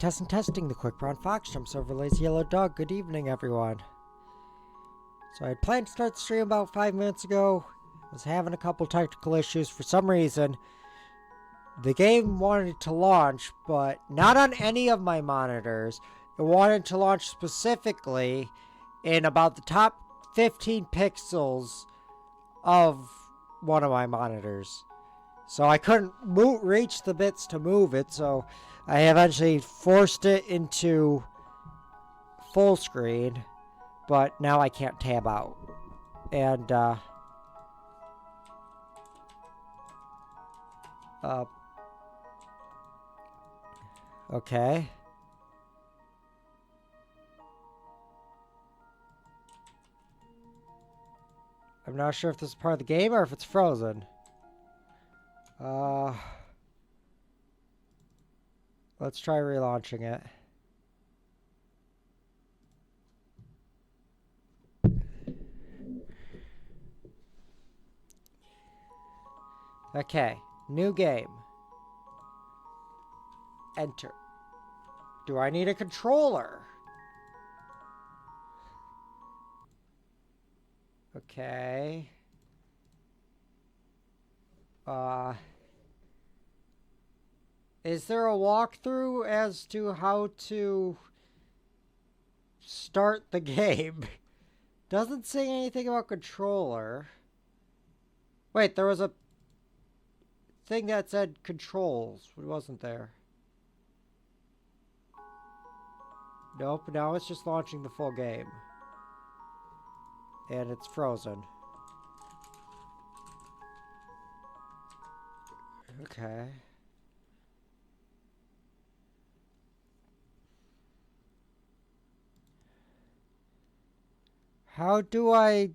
Testing, the Quick Brown Fox jumps over Lazy Yellow Dog. Good evening, everyone. So I had planned to start the stream about 5 minutes ago. Was having a couple technical issues for some reason. The game wanted to launch, but not on any of my monitors. It wanted to launch specifically in about the top 15 pixels of one of my monitors. So I couldn't reach the bits to move it, so I eventually forced it into full screen, but now I can't tab out. And, okay. I'm not sure if this is part of the game or if it's frozen. Let's try relaunching it. Okay, new game. Enter. Do I need a controller? Okay. Is there a walkthrough as to how to start the game? Doesn't say anything about controller. Wait, there was a thing that said controls. It wasn't there. Nope, now it's just launching the full game. And it's frozen. Okay. How do I...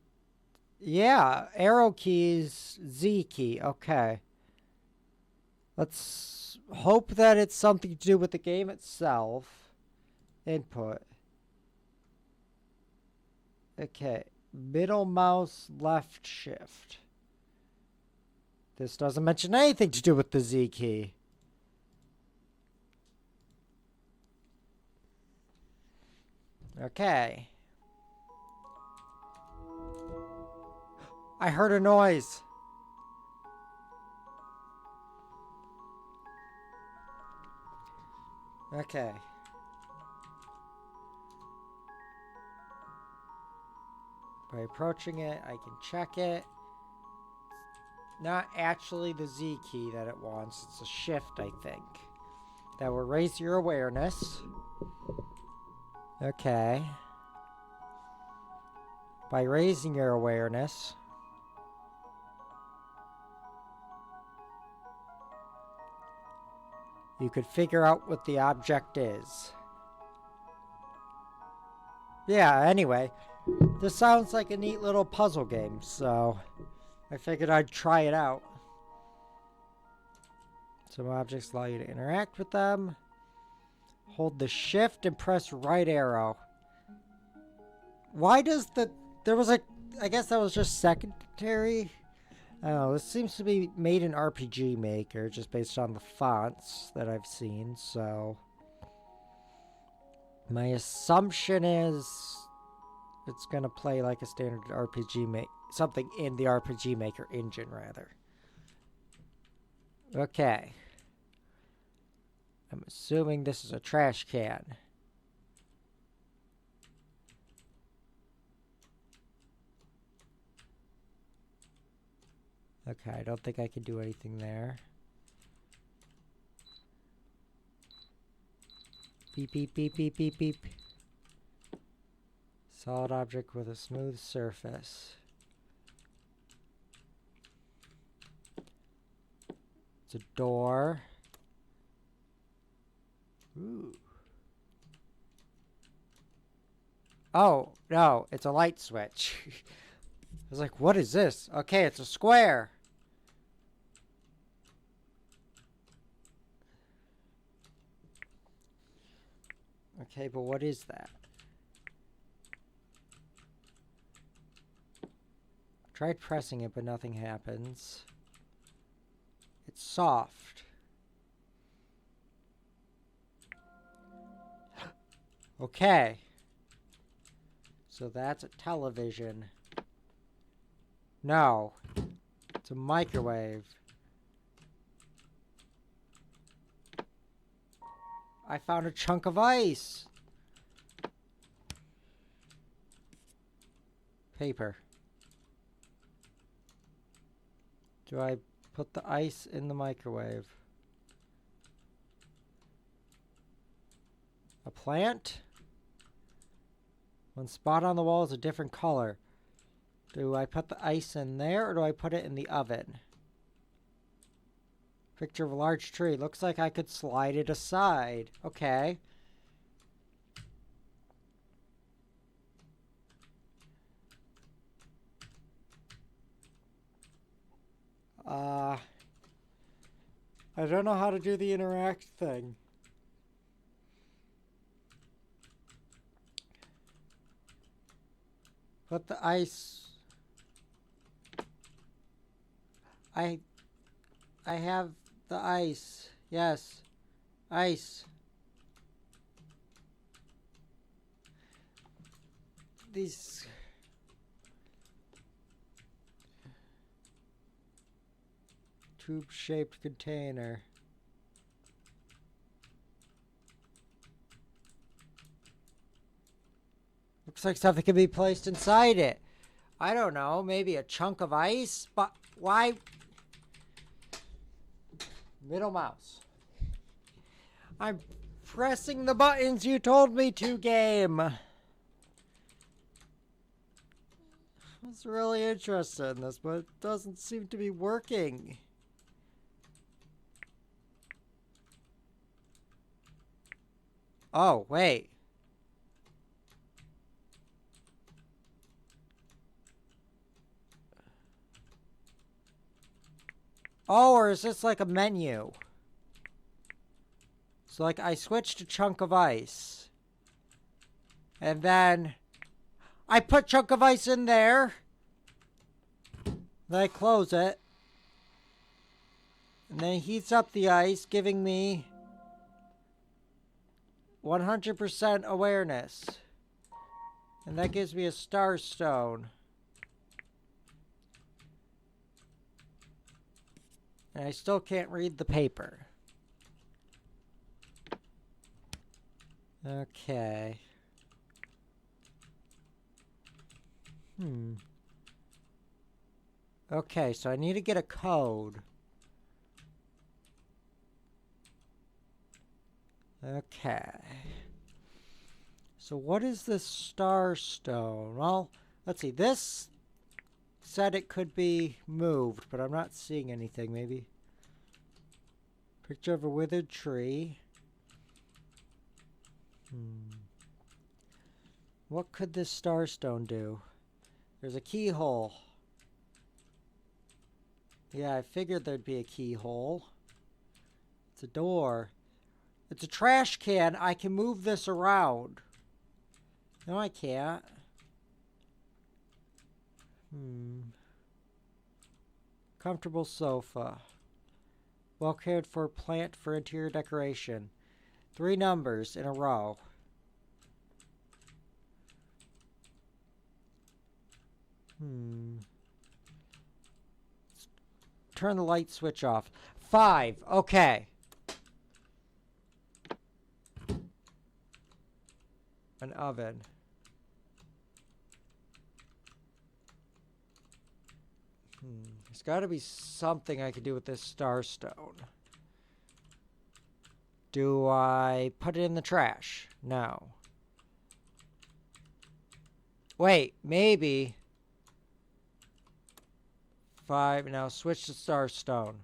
Yeah, arrow keys, Z key. Okay. Let's hope that it's something to do with the game itself. Input. Okay. Middle mouse, left shift. This doesn't mention anything to do with the Z key. Okay. I heard a noise. Okay. By approaching it, I can check it. Not actually the Z key that it wants. It's a shift, I think. That will raise your awareness. Okay. By raising your awareness, you could figure out what the object is. Yeah, anyway. This sounds like a neat little puzzle game, so I figured I'd try it out. Some objects allow you to interact with them. Hold the shift and press right arrow. Why does the... There was a... I guess that was just secondary. I don't know. This seems to be made in RPG Maker, just based on the fonts that I've seen, so... My assumption is... It's gonna play like a standard RPG Maker... Something in the RPG Maker engine, rather. Okay. I'm assuming this is a trash can. Okay, I don't think I can do anything there. Beep, beep, beep, beep, beep, beep. Solid object with a smooth surface. It's a door. Ooh. Oh, no, it's a light switch. I was like, what is this? Okay, it's a square. Okay, but what is that? Tried pressing it, but nothing happens. It's soft. Okay. So that's a television. No. It's a microwave. I found a chunk of ice. Paper. Do I put the ice in the microwave? A plant? One spot on the wall is a different color. Do I put the ice in there or do I put it in the oven? Picture of a large tree. Looks like I could slide it aside. Okay. I don't know how to do the interact thing. Put the ice. I have the ice. Yes. Ice. These tube-shaped container. Looks like something can be placed inside it. I don't know, maybe a chunk of ice? But why? Middle mouse. I'm pressing the buttons you told me to, game. I was really interested in this, but it doesn't seem to be working. Oh, wait. Oh, or is this like a menu? So, like, I switched to chunk of ice. And then I put chunk of ice in there. Then I close it. And then it heats up the ice, giving me 100% awareness. And that gives me a star stone. And I still can't read the paper. Okay. Okay, so I need to get a code. Okay. So what is this star stone? Well, let's see. This said it could be moved, but I'm not seeing anything. Maybe. Picture of a withered tree. What could this star stone do? There's a keyhole. Yeah, I figured there'd be a keyhole. It's a door. It's a trash can. I can move this around. No, I can't. Comfortable sofa. Well cared for plant for interior decoration. 3 numbers in a row. Turn the light switch off. 5. Okay. An oven. There's got to be something I can do with this star stone. Do I put it in the trash? No. Wait, maybe. 5. Now switch to star stone.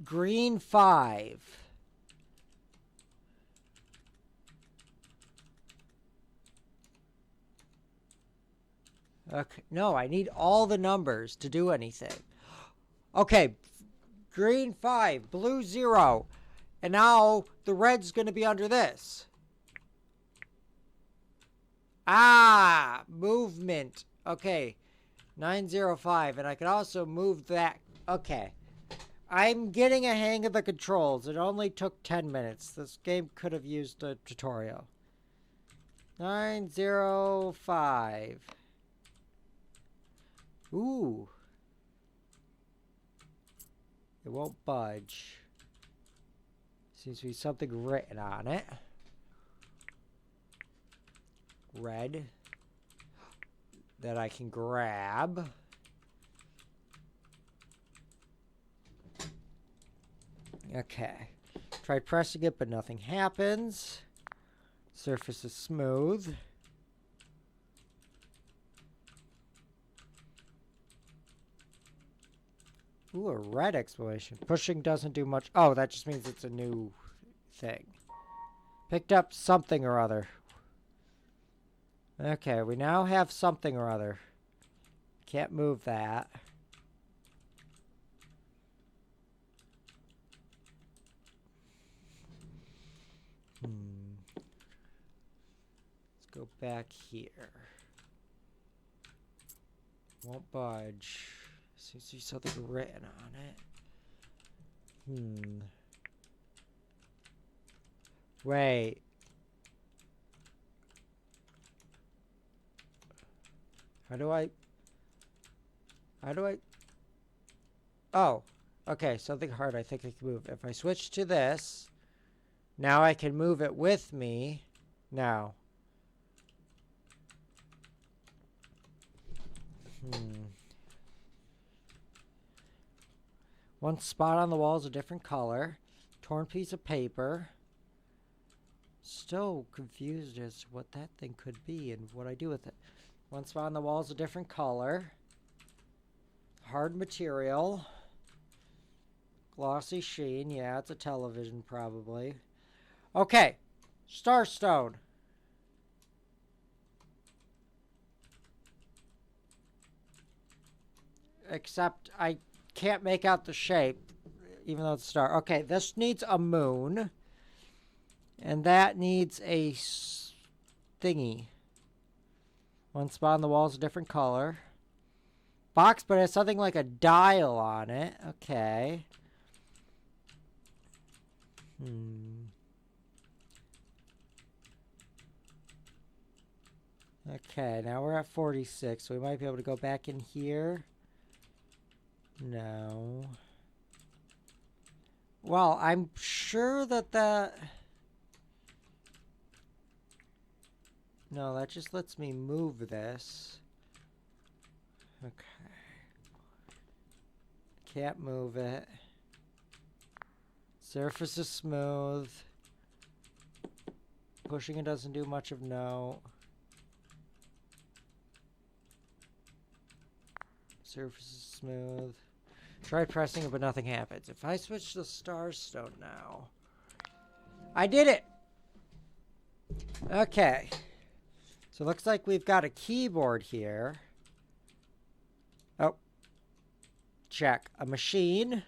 Green 5. Okay, no, I need all the numbers to do anything. Okay, green 5, blue 0. And now the red's going to be under this. Ah, movement. Okay, 905. And I can also move that. Okay. I'm getting a hang of the controls. It only took 10 minutes. This game could have used a tutorial. 905. Ooh. It won't budge. Seems to be something written on it. Red. That I can grab. Okay. Tried pressing it, but nothing happens. Surface is smooth. Ooh, a red exploration. Pushing doesn't do much. Oh, that just means it's a new thing. Picked up something or other. Okay, we now have something or other. Can't move that. Let's go back here. Won't budge. Seems to be something written on it. Wait. How do I... Oh. Okay, something hard I think I can move. If I switch to this, now I can move it with me. Now. One spot on the wall is a different color. Torn piece of paper. Still confused as to what that thing could be and what I do with it. One spot on the wall is a different color. Hard material. Glossy sheen. Yeah, it's a television probably. Okay. Starstone. Except I can't make out the shape, even though it's a star. Okay, this needs a moon. And that needs a thingy. One spot on the wall is a different color. Box, but it has something like a dial on it. Okay. Okay, now we're at 46, so we might be able to go back in here. No. Well, I'm sure that... No, that just lets me move this. Okay. Can't move it. Surface is smooth. Pushing it doesn't do much of note. Surface is smooth. Try pressing it, but nothing happens. If I switch to Starstone now... I did it! Okay. So it looks like we've got a keyboard here. Oh. Check. A machine.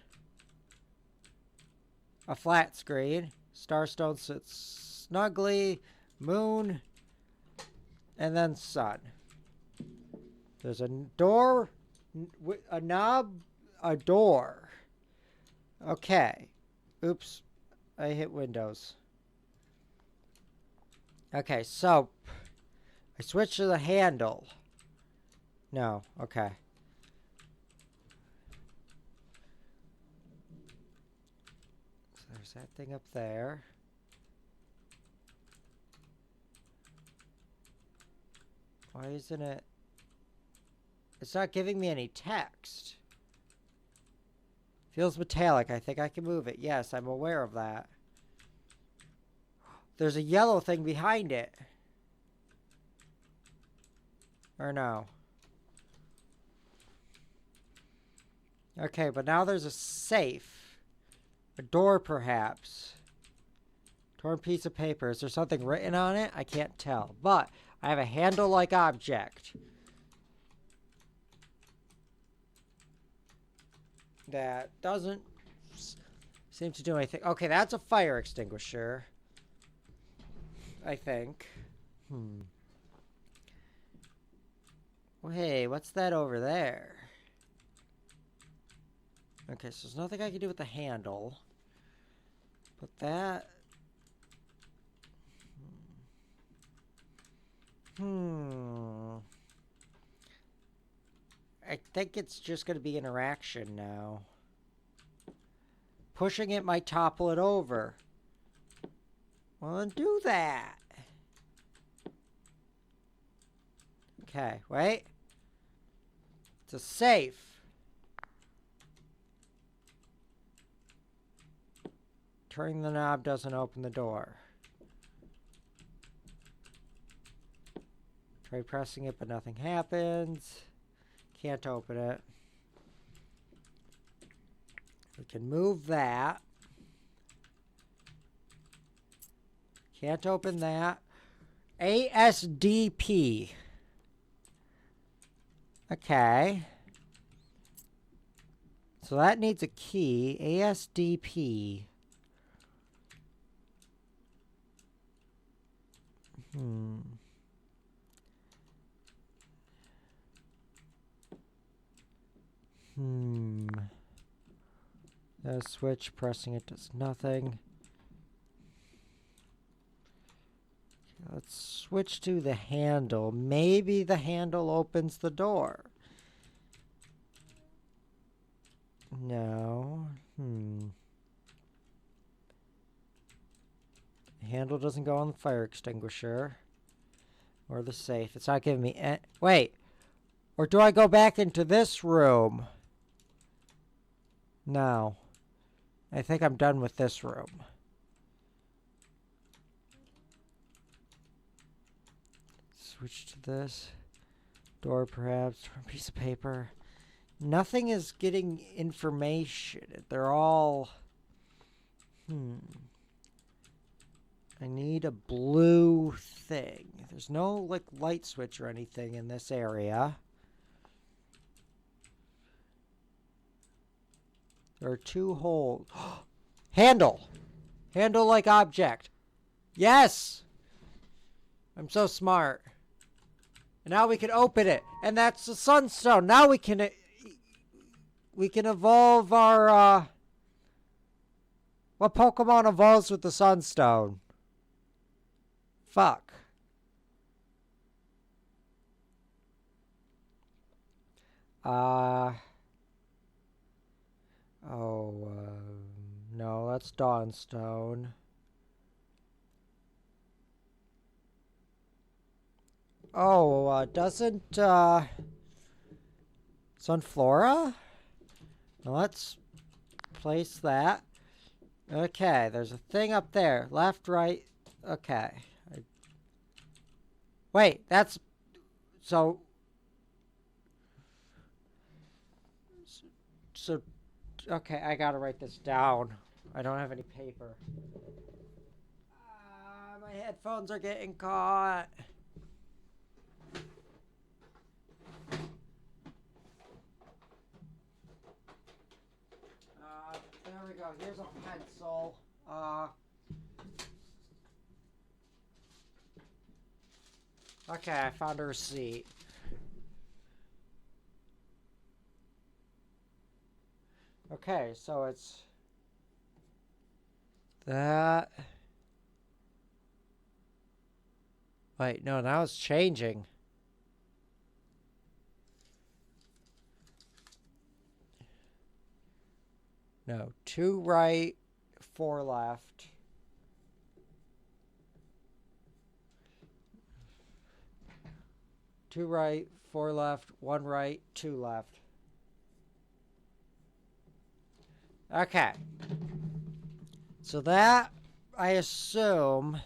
A flat screen. Starstone sits snugly. Moon. And then sun. There's a door. A knob. A door. Okay. Oops. I hit Windows. Okay, so... I switch to the handle. No, okay. So there's that thing up there. Why isn't it? It's not giving me any text. Feels metallic. I think I can move it. Yes, I'm aware of that. There's a yellow thing behind it. Or no? Okay, but now there's a safe. A door, perhaps. Torn piece of paper. Is there something written on it? I can't tell. But I have a handle-like object. That doesn't seem to do anything. Okay, that's a fire extinguisher. I think. Hey, what's that over there? Okay, so there's nothing I can do with the handle. But that... I think it's just going to be interaction now. Pushing it might topple it over. Well, then do that. Okay, wait. It's a safe. Turning the knob doesn't open the door. Try pressing it, but nothing happens. Can't open it. We can move that. Can't open that. ASDP. Okay. So that needs a key. ASDP. The switch, pressing it does nothing. Let's switch to the handle. Maybe the handle opens the door. No. The handle doesn't go on the fire extinguisher. Or the safe. It's not giving me... Wait. Or do I go back into this room? No. I think I'm done with this room. Switch to this. Door, perhaps. A piece of paper. Nothing is getting information. They're all... I need a blue thing. There's no, like, light switch or anything in this area. There are 2 holes. Handle! Handle-like object. Yes! I'm so smart. And now we can open it. And that's the sunstone. Now we can evolve our, What Pokemon evolves with the sunstone? Fuck. No, that's Dawnstone. Doesn't, Sunflora? Now let's place that. Okay, there's a thing up there. Left, right. Okay. Wait, that's... So, okay, I gotta write this down. I don't have any paper. My headphones are getting caught. There we go. Here's a pencil. Okay, I found a receipt. Okay, so it's that. Wait, no, now it's changing. No, 2 right, 4 left. Two right, 4 left, 1 right, 2 left. Okay. So that, I assume,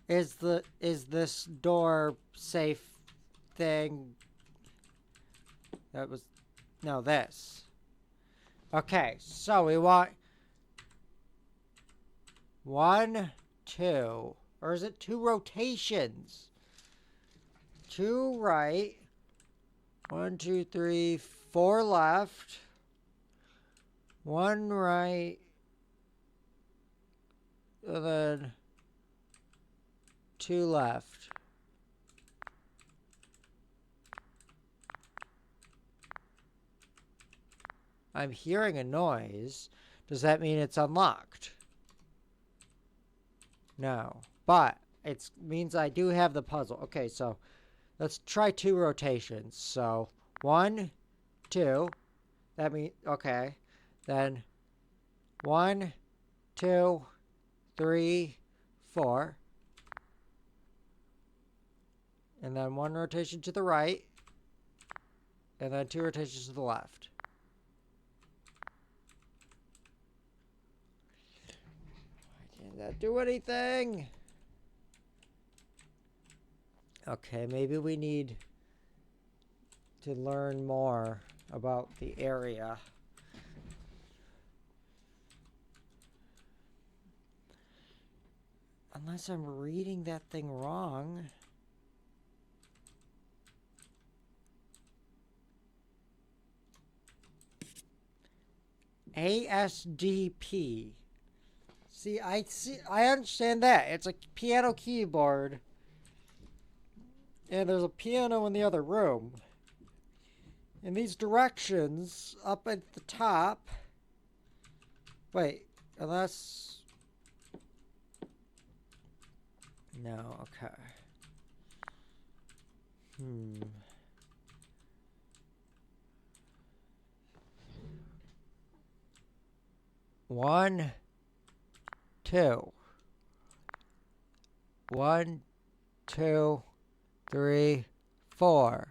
is this door safe thing. That was, no, this. Okay, so we want 1, 2, or is it 2 rotations? 2 right, 1, 2, 3, 4 left, 1 right, and then 2 left. I'm hearing a noise. Does that mean it's unlocked? No. But it means I do have the puzzle. Okay, so let's try 2 rotations. So 1, 2. That means, okay. Then 1, 2, 3, 4. And then 1 rotation to the right. And then 2 rotations to the left. Did that do anything? Okay, maybe we need to learn more about the area. Unless I'm reading that thing wrong. ASDP. See, I understand that. It's a piano keyboard. And there's a piano in the other room. And these directions up at the top. Wait, unless. No, okay. 1, 2. 1, 2, 3, 4.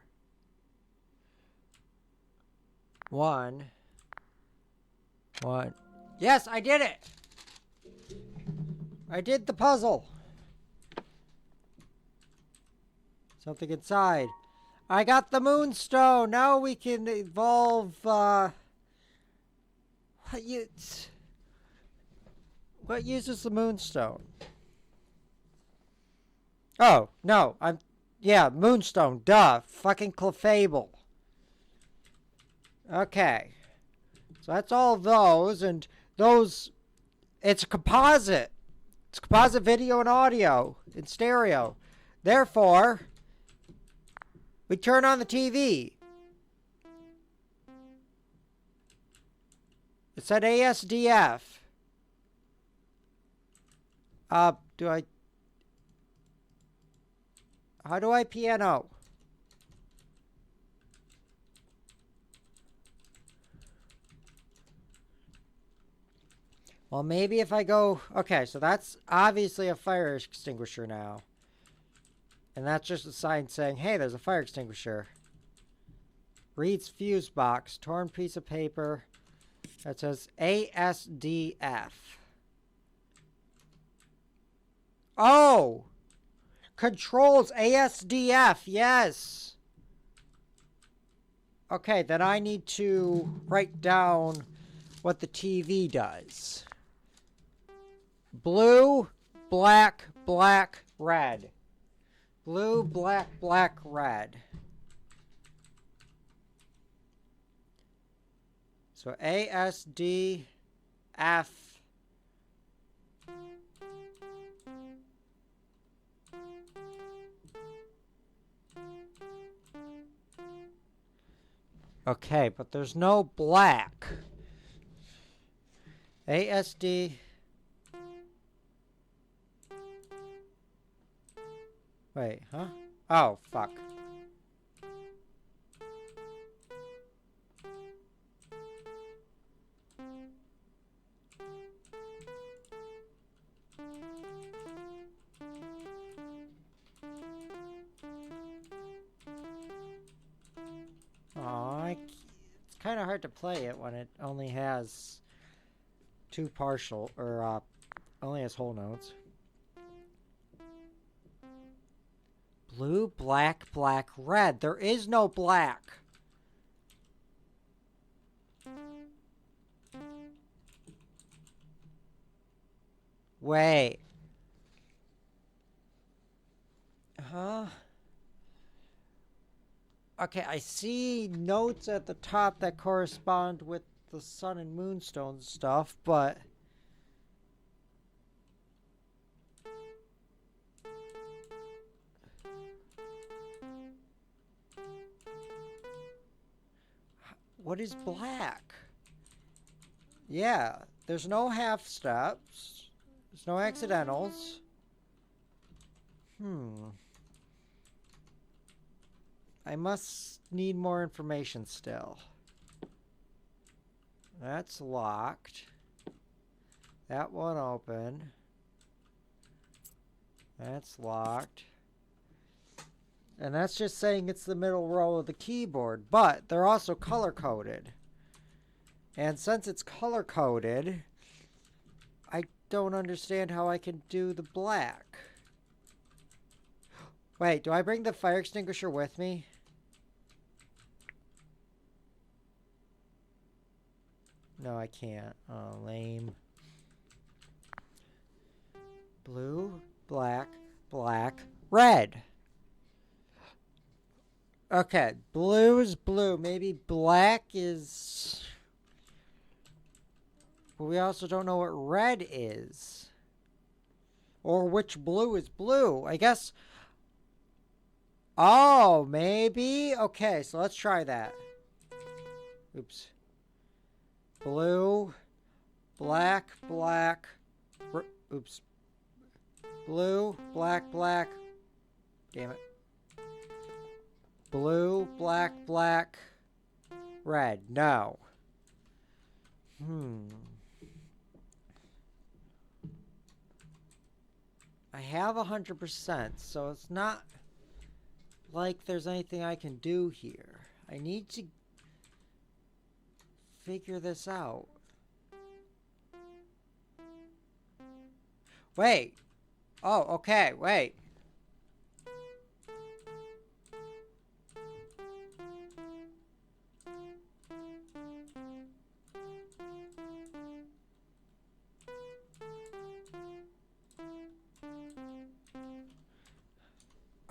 1. Yes, I did it! I did the puzzle. Something inside. I got the moonstone. Now we can evolve, what uses the moonstone? Oh, no. Yeah, moonstone. Duh. Fucking Clefable. Okay. So that's all those, and those, it's a composite. It's composite video and audio in stereo. Therefore, we turn on the TV. It said ASDF. How do I piano? Well, maybe if I go... Okay, so that's obviously a fire extinguisher now. And that's just a sign saying, hey, there's a fire extinguisher. Reads fuse box. Torn piece of paper. That says ASDF. Oh! Controls ASDF, yes! Okay, then I need to write down what the TV does. Blue, black, black, red. Blue, black, black, red. So ASDF. Okay, but there's no black. ASD. Wait, huh? Oh, fuck. Aw, it's kind of hard to play it when it only has two partial, or only has whole notes. Blue, black, black, red. There is no black. Wait. Huh? Okay, I see notes at the top that correspond with the sun and moonstone stuff, but... What is black? Yeah, there's no half steps. There's no accidentals. I must need more information still. That's locked. That one open. That's locked. And that's just saying it's the middle row of the keyboard. But they're also color-coded. And since it's color-coded, I don't understand how I can do the black. Wait, do I bring the fire extinguisher with me? No, I can't. Oh, lame. Blue, black, black, red. Okay, blue is blue. Maybe black is... But we also don't know what red is. Or which blue is blue. I guess... Oh, maybe? Okay, so let's try that. Oops. Blue, black, black, oops. Blue, black, black. Damn it. Blue, black, black, red. No. I have 100%, so it's not like there's anything I can do here. I need to figure this out. Wait. Oh, okay, wait.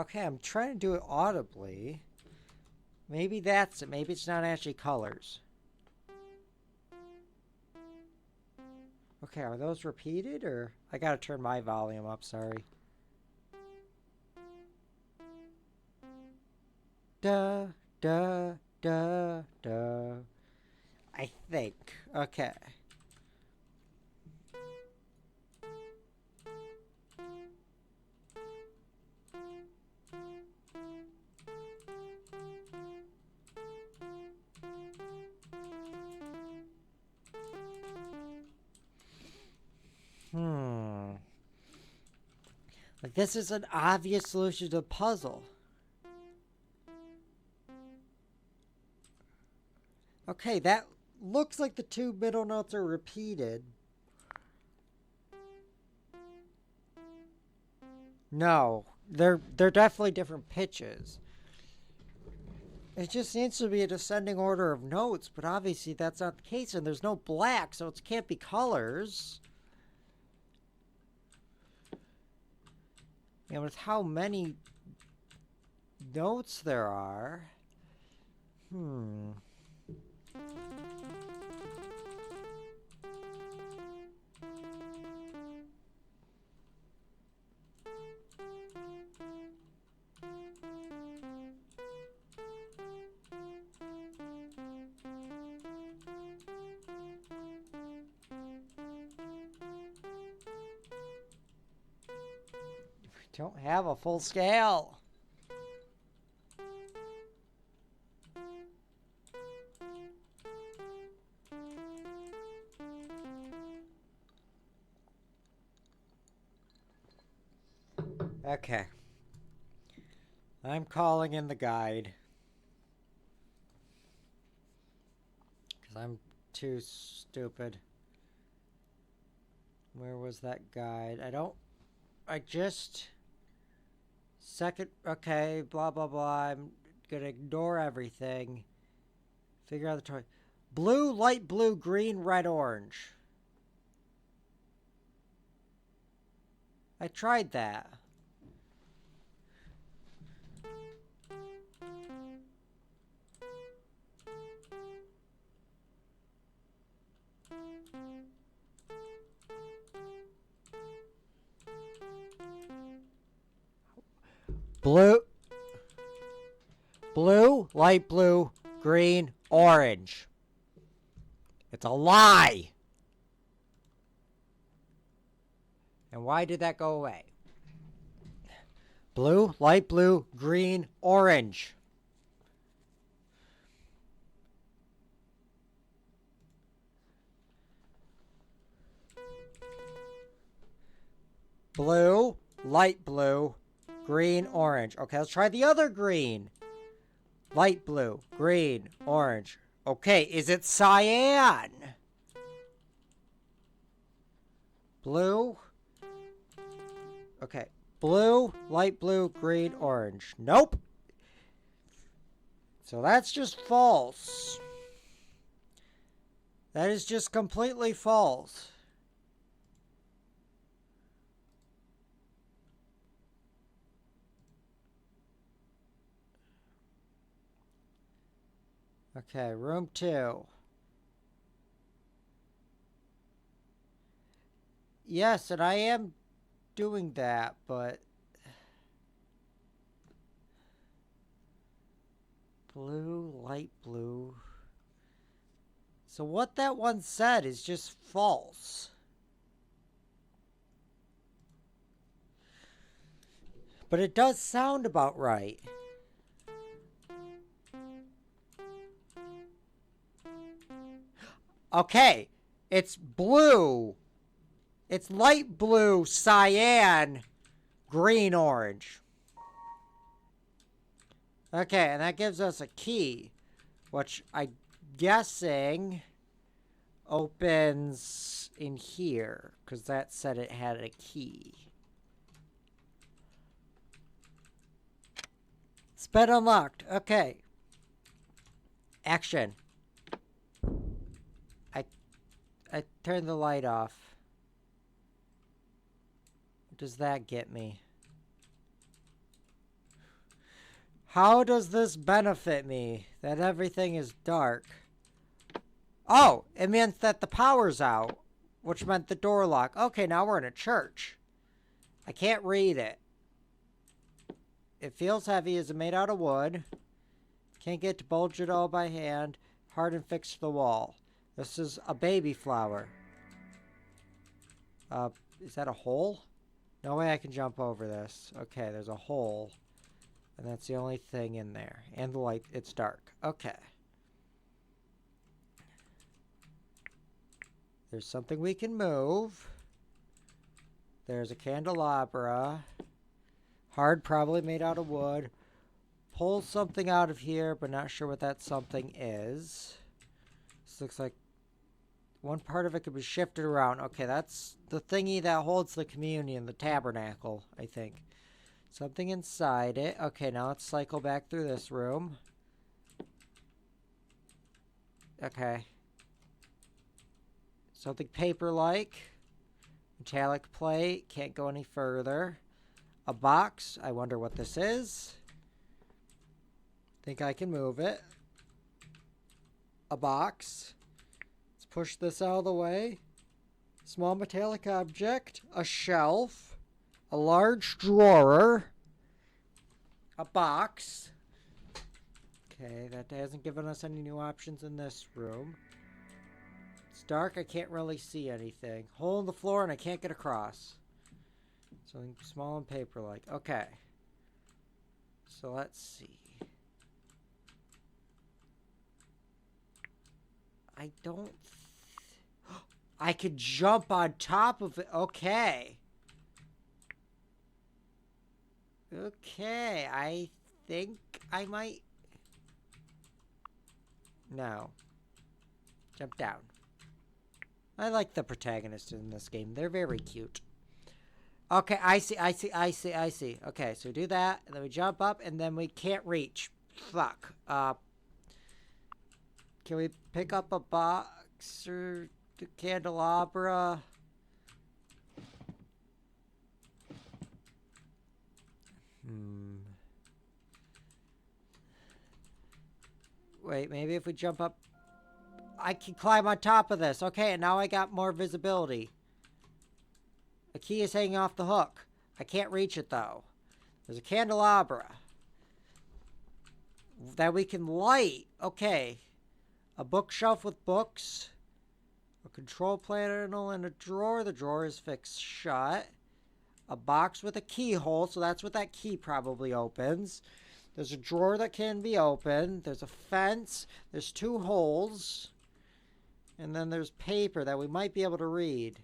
Okay, I'm trying to do it audibly. Maybe that's it. Maybe it's not actually colors. Okay, are those repeated or... I gotta turn my volume up, sorry. Da, da, da, da. I think. Okay. Like, this is an obvious solution to the puzzle. Okay, that looks like the two middle notes are repeated. No, they're definitely different pitches. It just seems to be a descending order of notes, but obviously that's not the case, and there's no black, so it can't be colors. And with how many notes there are... Don't have a full scale. Okay. I'm calling in the guide. Because I'm too stupid. Where was that guide? I just... Second, okay, blah, blah, blah. I'm gonna ignore everything. Figure out the toy. Blue, light blue, green, red, orange. I tried that. Blue, light blue, green, orange. It's a lie. And why did that go away? Blue, light blue, green, orange. Blue, light blue, green, orange. Okay, let's try the other green. Light blue, green, orange. Okay, is it cyan? Blue. Okay, blue, light blue, green, orange. Nope. So that's just false. That is just completely false. Okay, room 2. Yes, and I am doing that, but blue, light blue. So what that one said is just false. But it does sound about right. Okay, it's blue. It's light blue, cyan, green, orange. Okay, and that gives us a key, which I'm guessing opens in here, because that said it had a key. It's been unlocked. Okay. Action. I turned the light off. What does that get me? How does this benefit me? That everything is dark. Oh, it meant that the power's out, which meant the door lock. Okay, now we're in a church. I can't read it. It feels heavy. Is it made out of wood? Can't get to bulge it all by hand. Hard and fixed to the wall. This is a baby flower. Is that a hole? No way I can jump over this. Okay, there's a hole. And that's the only thing in there. And the light, it's dark. Okay. There's something we can move. There's a candelabra. Hard, probably made out of wood. Pull something out of here, but not sure what that something is. This looks like one part of it could be shifted around. Okay, that's the thingy that holds the communion, the tabernacle, I think. Something inside it. Okay, now let's cycle back through this room. Okay. Something paper-like. Metallic plate. Can't go any further. A box. I wonder what this is. Think I can move it. A box. Let's push this out of the way. Small metallic object. A shelf. A large drawer. A box. Okay, that hasn't given us any new options in this room. It's dark, I can't really see anything. Hole in the floor and I can't get across. Something small and paper-like. Okay. So let's see. I don't... I could jump on top of it. Okay. Okay, I think I might... No. Jump down. I like the protagonists in this game. They're very cute. Okay, I see. Okay, so we do that, and then we jump up, and then we can't reach. Fuck. Can we pick up a box or the candelabra? Wait, maybe if we jump up... I can climb on top of this. Okay, and now I got more visibility. The key is hanging off the hook. I can't reach it, though. There's a candelabra that we can light. Okay. A bookshelf with books. A control panel and a drawer. The drawer is fixed shut. a box with a keyhole, so that's what that key probably opens. There's a drawer that can be opened. There's a fence. There's 2 holes. And then there's paper that we might be able to read.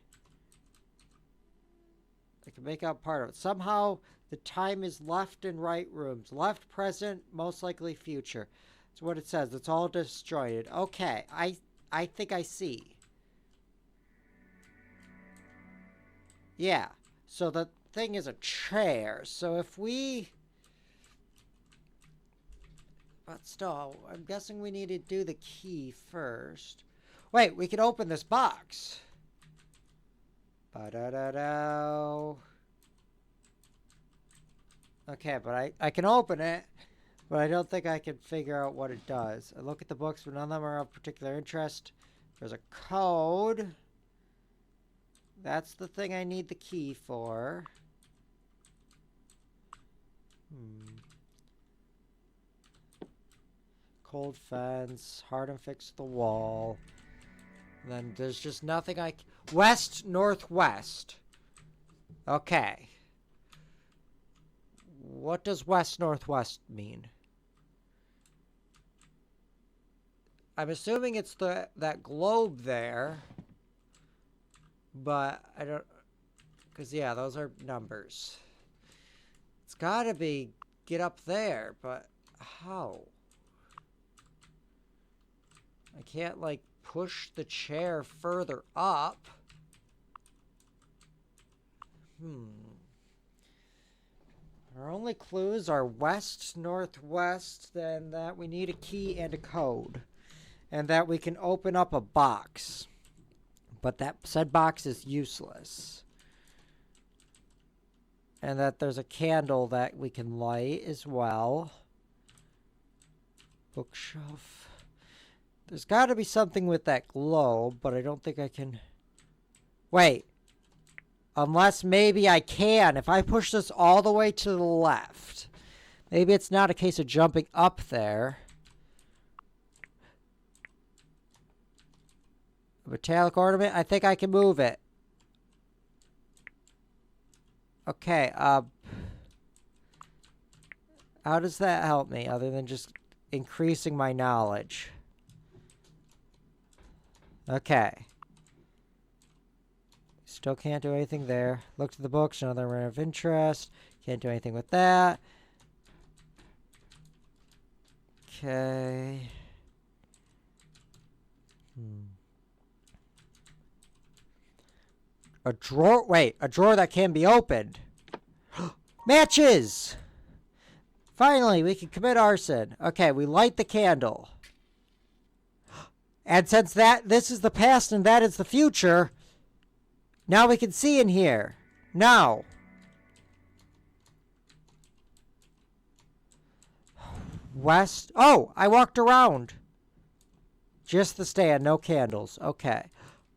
I can make out part of it. Somehow the time is left and right rooms. Left, present, most likely future. That's what it says. It's all disjointed. Okay, I think I see. Yeah. So the thing is a chair. So if we... But still, I'm guessing we need to do the key first. Wait, we can open this box. Ba-da-da-da. Okay, but I can open it, but I don't think I can figure out what it does. I look at the books, but none of them are of particular interest. There's a code. That's the thing I need the key for. Cold fence. Harden fix the wall. And then there's just nothing West, northwest. Okay. What does west, northwest mean? I'm assuming it's that globe there. But I don't... Because, yeah, those are numbers. It's gotta be get up there, but how? I can't, like, push the chair further up. Our only clues are west, northwest, then that we need a key and a code. And that we can open up a box. But that said box is useless. And that there's a candle that we can light as well. Bookshelf. There's got to be something with that globe, but I don't think I can... Wait. Unless maybe I can. If I push this all the way to the left. Maybe it's not a case of jumping up there. A metallic ornament? I think I can move it. Okay, how does that help me other than just increasing my knowledge? Okay. Still can't do anything there. Looked at the books, another rare of interest. Can't do anything with that. Okay. A drawer, wait, a drawer that can be opened. Matches! Finally, we can commit arson. Okay, we light the candle. And since this is the past and that is the future, now we can see in here. Now. West. Oh, I walked around. Just the stand, no candles. Okay.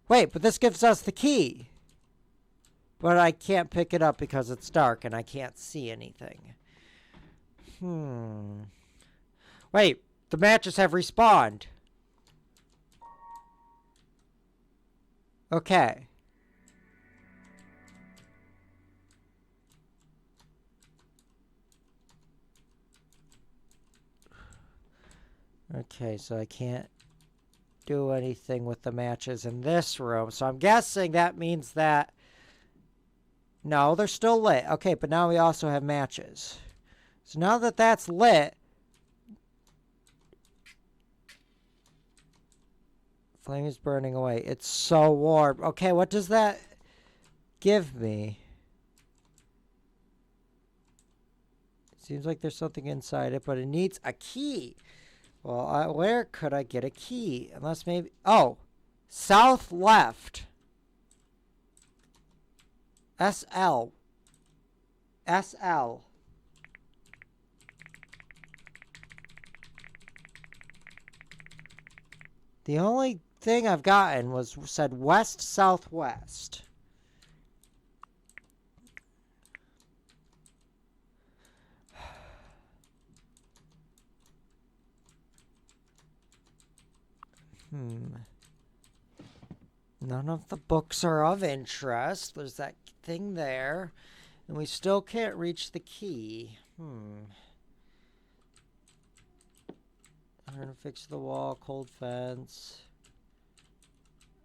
Wait, but this gives us the key. But I can't pick it up because it's dark and I can't see anything. Wait, the matches have respawned. Okay. Okay, so I can't do anything with the matches in this room. So I'm guessing that means that... No, they're still lit. Okay, but now we also have matches. So now that that's lit... Flame is burning away. It's so warm. Okay, what does that give me? Seems like there's something inside it, but it needs a key. Well, where could I get a key? Unless maybe... Oh! South left. SL. SL. The only thing I've gotten was said west, southwest. None of the books are of interest. There's that thing there. And we still can't reach the key. I'm gonna fix the wall, cold fence.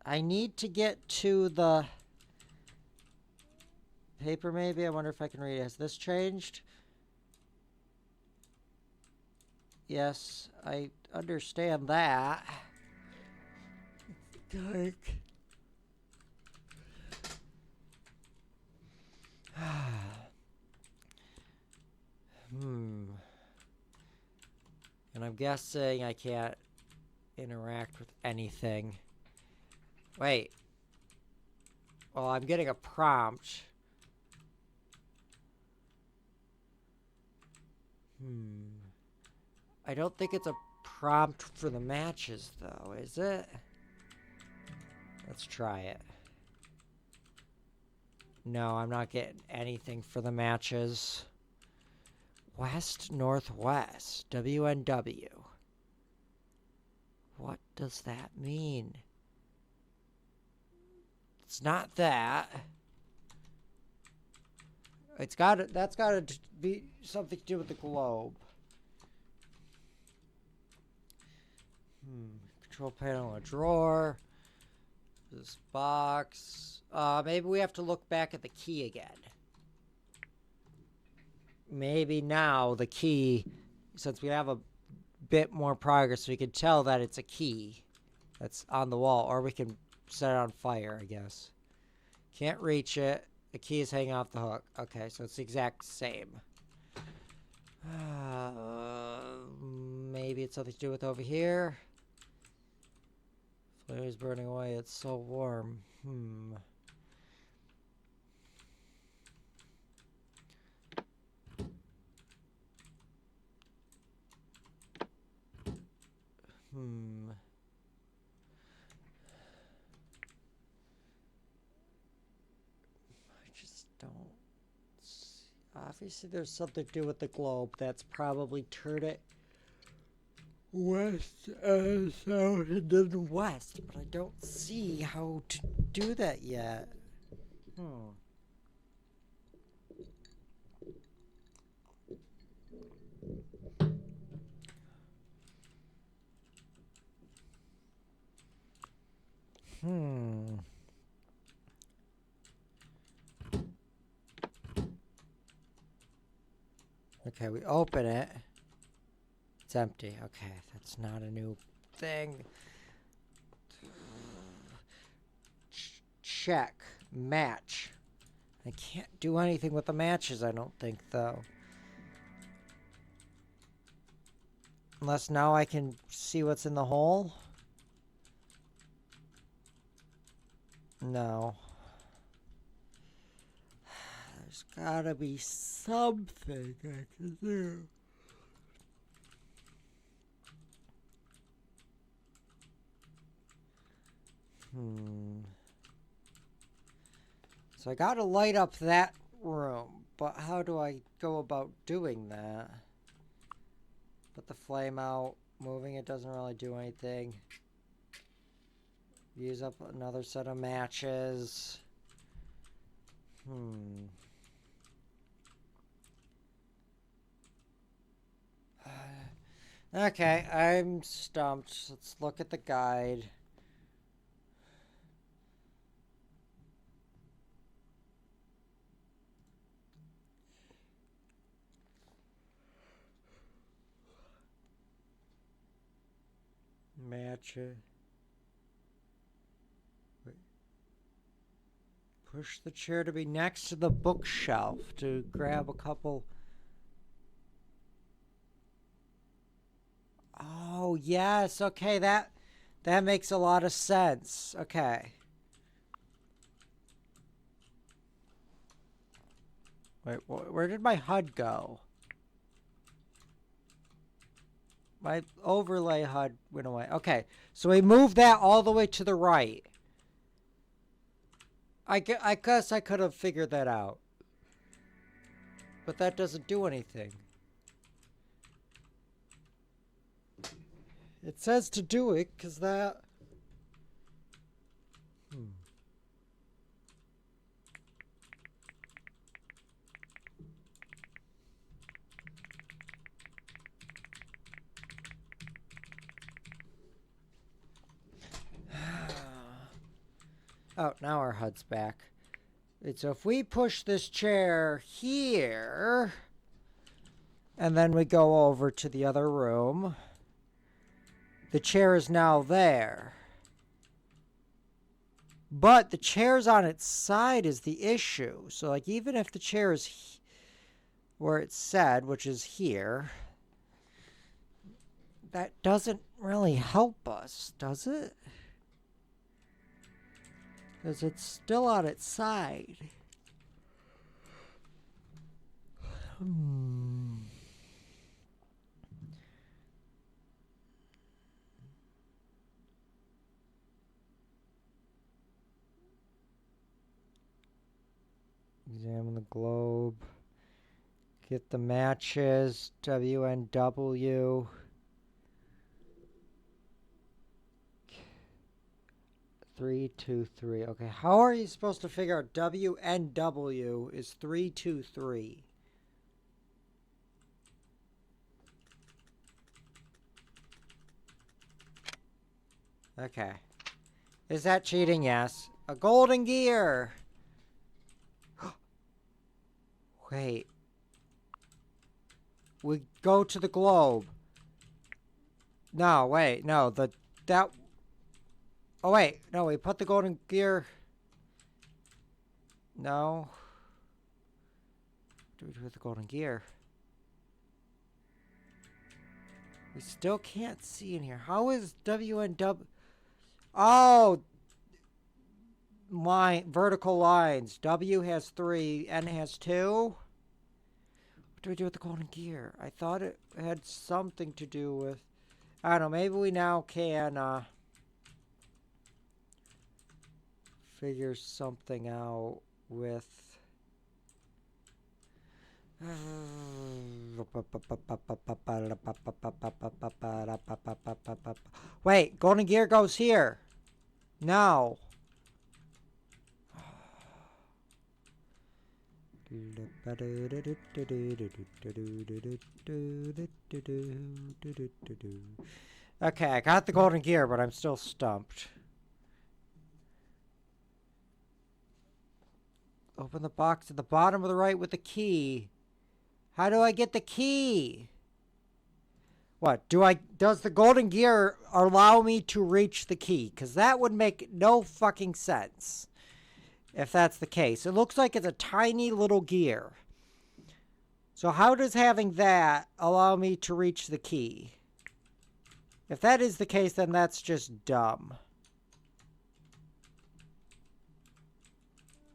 I need to get to the paper maybe. I wonder if I can read it. Has this changed? Yes, I understand that. Dark. And I'm guessing I can't interact with anything. Wait. Well, I'm getting a prompt. I don't think it's a prompt for the matches, though, is it? Let's try it. No, I'm not getting anything for the matches. West, northwest, WNW. What does that mean? It's not that. That's gotta be something to do with the globe. Control panel, a drawer. This box. Maybe we have to look back at the key again. Maybe now the key, since we have a bit more progress, we can tell that it's a key that's on the wall, or we can set it on fire, I guess. Can't reach it. The key is hanging off the hook. Okay, so it's the exact same. Maybe it's something to do with over here. Flame is burning away. It's so warm. I just don't see. Obviously, there's something to do with the globe. That's probably turned it west and south and then west. But I don't see how to do that yet. Okay, we open it. It's empty. Okay, that's not a new thing. Check. Match. I can't do anything with the matches, I don't think, though. Unless now I can see what's in the hole. No. There's gotta be something I can do. So I gotta light up that room, but how do I go about doing that? Put the flame out. Moving it doesn't really do anything. Use up another set of matches. Okay, I'm stumped. Let's look at the guide. Matches. Push the chair to be next to the bookshelf to grab a couple. Oh, yes. Okay, that makes a lot of sense. Okay. Wait, where did my HUD go? My overlay HUD went away. Okay, so we moved that all the way to the right. I guess I could have figured that out. But that doesn't do anything. It says to do it, because that... Oh, now our HUD's back. And so if we push this chair here, and then we go over to the other room, the chair is now there. But the chair's on its side is the issue. So, like, even if the chair is where it said, which is here, that doesn't really help us, does it? Because it's still on its side. Examine the globe. Get the matches. WNW. 323. Okay, how are you supposed to figure out WNW is 323? Okay. Is that cheating? Yes. A golden gear! Wait. We go to the globe. No, wait, no, that... Oh, wait, no, we put the golden gear... No. What do we do with the golden gear? We still can't see in here. How is WNW... Oh! Vertical lines. W has 3, N has 2. What do we do with the golden gear? I thought it had something to do with... I don't know, maybe we now can, figure something out with... Wait, golden gear goes here. No. Okay, I got the golden gear, but I'm still stumped. Open the box at the bottom of the right with the key. How do I get the key? What? Does the golden gear allow me to reach the key? Because that would make no fucking sense if that's the case. It looks like it's a tiny little gear. So how does having that allow me to reach the key? If that is the case, then that's just dumb.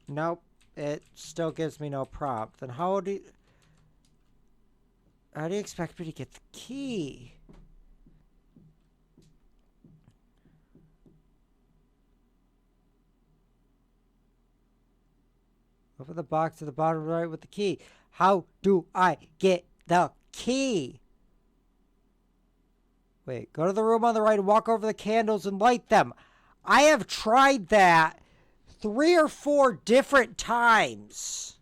Nope. It still gives me no prompt. Then how do you expect me to get the key? Open the box at the bottom right with the key. How do I get the key? Wait, go to the room on the right and walk over the candles and light them. I have tried that 3 or 4 different times.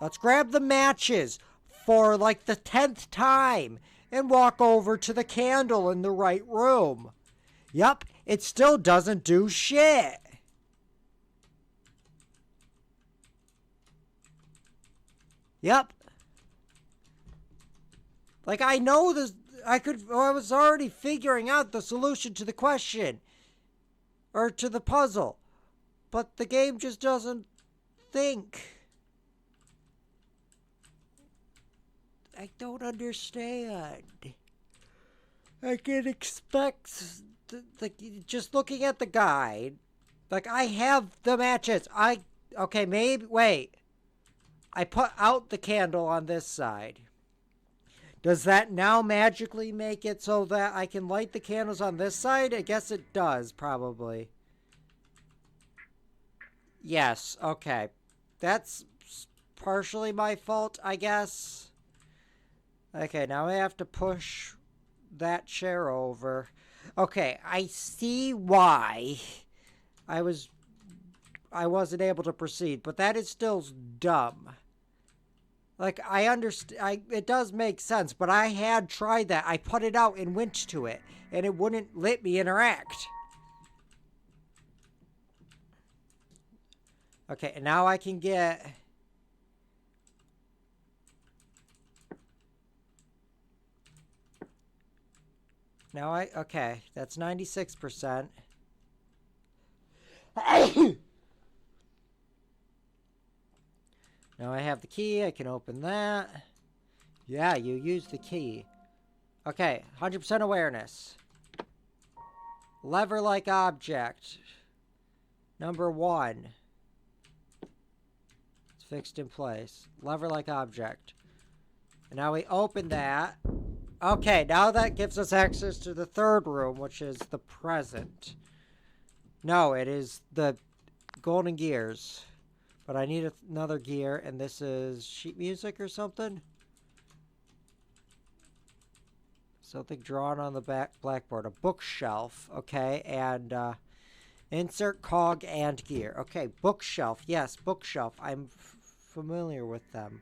Let's grab the matches for like the 10th time and walk over to the candle in the right room. Yup, it still doesn't do shit. Yep. Like, I know this. I was already figuring out the solution to the question. Or to the puzzle. But the game just doesn't think. I don't understand. I can expect, like, just looking at the guide. Like, I have the matches. Okay, maybe, wait. I put out the candle on this side. Does that now magically make it so that I can light the candles on this side? I guess it does, probably. Yes, okay. That's partially my fault, I guess. Okay, now I have to push that chair over. Okay, I see why I wasn't able to proceed, but that is still dumb. Like, I understand, it does make sense, but I had tried that. I put it out and went to it, and it wouldn't let me interact. Okay, and now I can get... Now okay, that's 96%. Now I have the key, I can open that. Yeah, you used the key. Okay, 100% awareness. Lever-like object. Number 1. It's fixed in place. Lever-like object. And now we open that. Okay, now that gives us access to the third room, which is the present. No, it is the golden gears. But I need another gear, and this is sheet music or something? Something drawn on the back blackboard. A bookshelf, okay, and insert cog and gear. Okay, bookshelf. Yes, bookshelf. I'm familiar with them.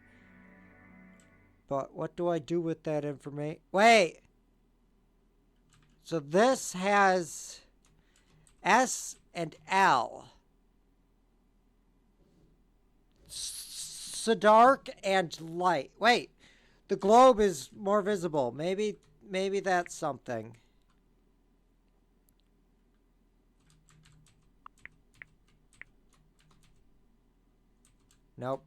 But what do I do with that information? Wait! So this has S and L. So dark and light. Wait, the globe is more visible. Maybe that's something. Nope.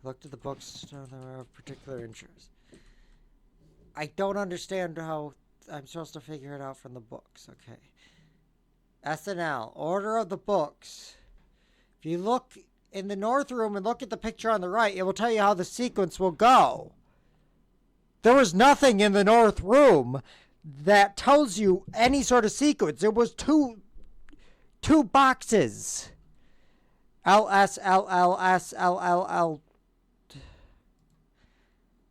Looked at the books that were of particular interest. I don't understand how I'm supposed to figure it out from the books. Okay. SNL, order of the books. If you look in the north room and look at the picture on the right, it will tell you how the sequence will go. There was nothing in the north room that tells you any sort of sequence. It was two boxes. LS, LLS, LLL.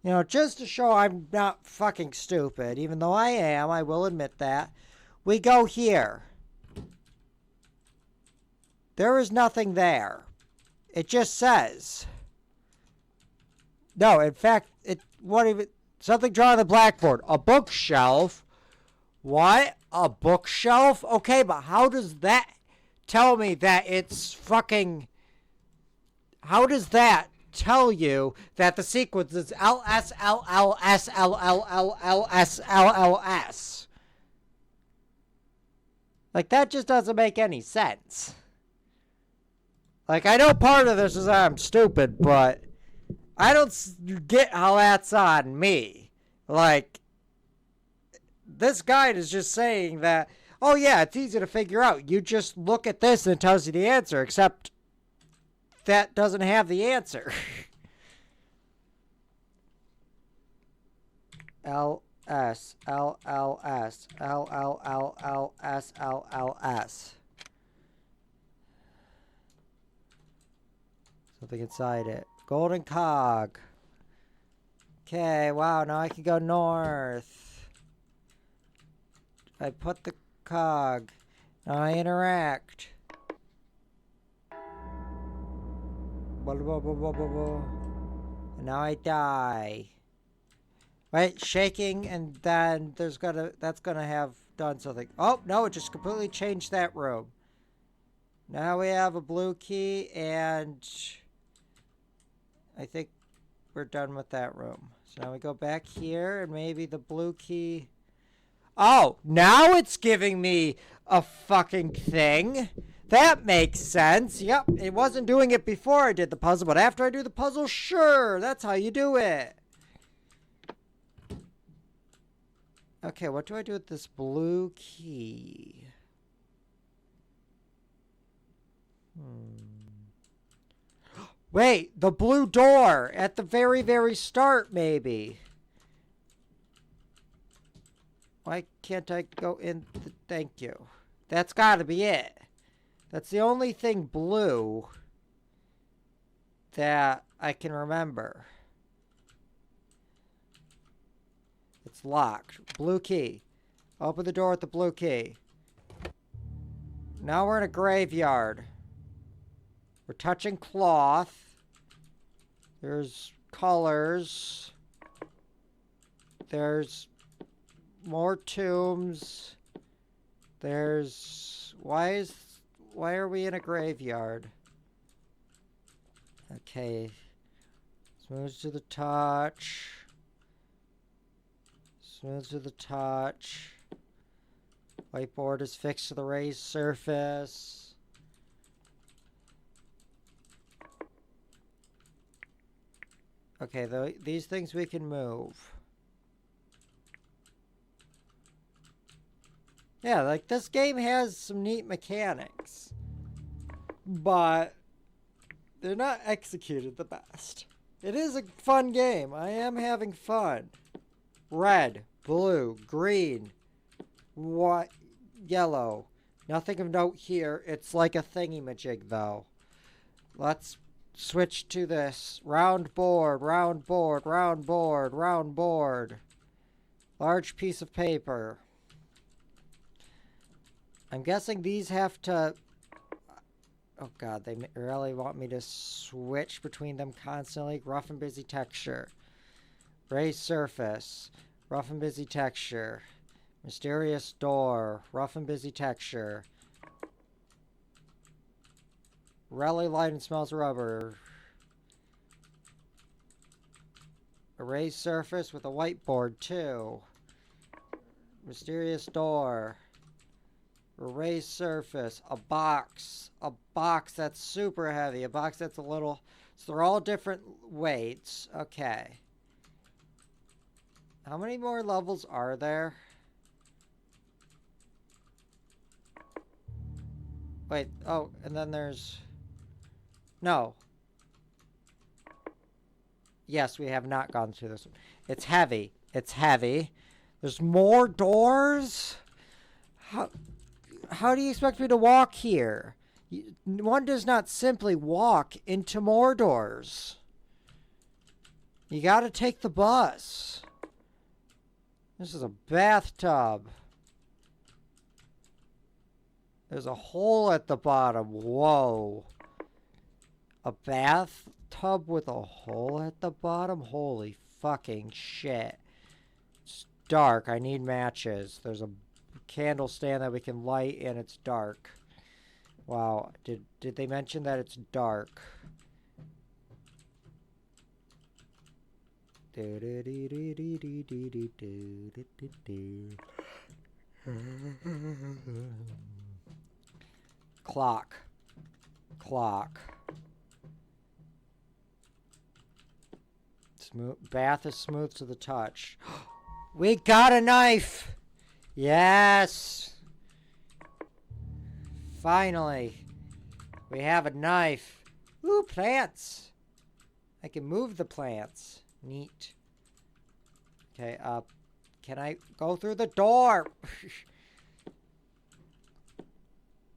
You know, just to show I'm not fucking stupid, even though I am, I will admit that. We go here. There is nothing there. It just says. No, in fact, something drawn on the blackboard. A bookshelf. What? A bookshelf? Okay, but how does that tell me that it's fucking... How does that tell you that the sequence is LSLLSLLLLSLLS? Like, that just doesn't make any sense. Like, I know part of this is I'm stupid, but I don't get how that's on me. Like, this guide is just saying that, oh yeah, it's easy to figure out. You just look at this and it tells you the answer, except that doesn't have the answer. LS, LLS, LLLLS, LLS. Something inside it. Golden cog. Okay, wow, now I can go north. I put the cog. Now I interact. And now I die. Wait, shaking, and then that's gonna have done something. Oh, no, it just completely changed that room. Now we have a blue key, and I think we're done with that room. So now we go back here, and maybe the blue key... Oh, now it's giving me a fucking thing. That makes sense. Yep, it wasn't doing it before I did the puzzle, but after I do the puzzle, sure, that's how you do it. Okay, what do I do with this blue key? Wait, the blue door at the very, very start, maybe. Why can't I go in? Thank you. That's got to be it. That's the only thing blue that I can remember. It's locked. Blue key. Open the door with the blue key. Now we're in a graveyard. We're touching cloth. There's colors. There's more tombs. Why are we in a graveyard? Okay. Smooth to the touch. Smooth to the touch. Whiteboard is fixed to the raised surface. Okay, these things we can move. Yeah, like this game has some neat mechanics. But they're not executed the best. It is a fun game. I am having fun. Red, blue, green, white, yellow. Nothing of note here. It's like a thingy-majig, though. Let's switch to this. Round board, round board, round board, round board. Large piece of paper. I'm guessing these have to... Oh god, they really want me to switch between them constantly. Rough and busy texture. Raised surface. Rough and busy texture. Mysterious door. Rough and busy texture. Really light and smells rubber. A raised surface with a whiteboard too. Mysterious door. A raised surface. A box. A box that's super heavy. A box that's a little... So they're all different weights. Okay. How many more levels are there? Wait, oh, and then there's... No. Yes, we have not gone through this one. It's heavy. It's heavy. There's more doors? How do you expect me to walk here? One does not simply walk into more doors. You gotta take the bus. This is a bathtub. There's a hole at the bottom. Whoa. A bathtub with a hole at the bottom? Holy fucking shit. It's dark. I need matches. There's a candle stand that we can light and it's dark. Wow. Did they mention that it's dark? Clock. Clock. Smooth. Bath is smooth to the touch. We got a knife! Yes! Finally. We have a knife. Ooh, plants! I can move the plants. Neat. Okay, can I go through the door?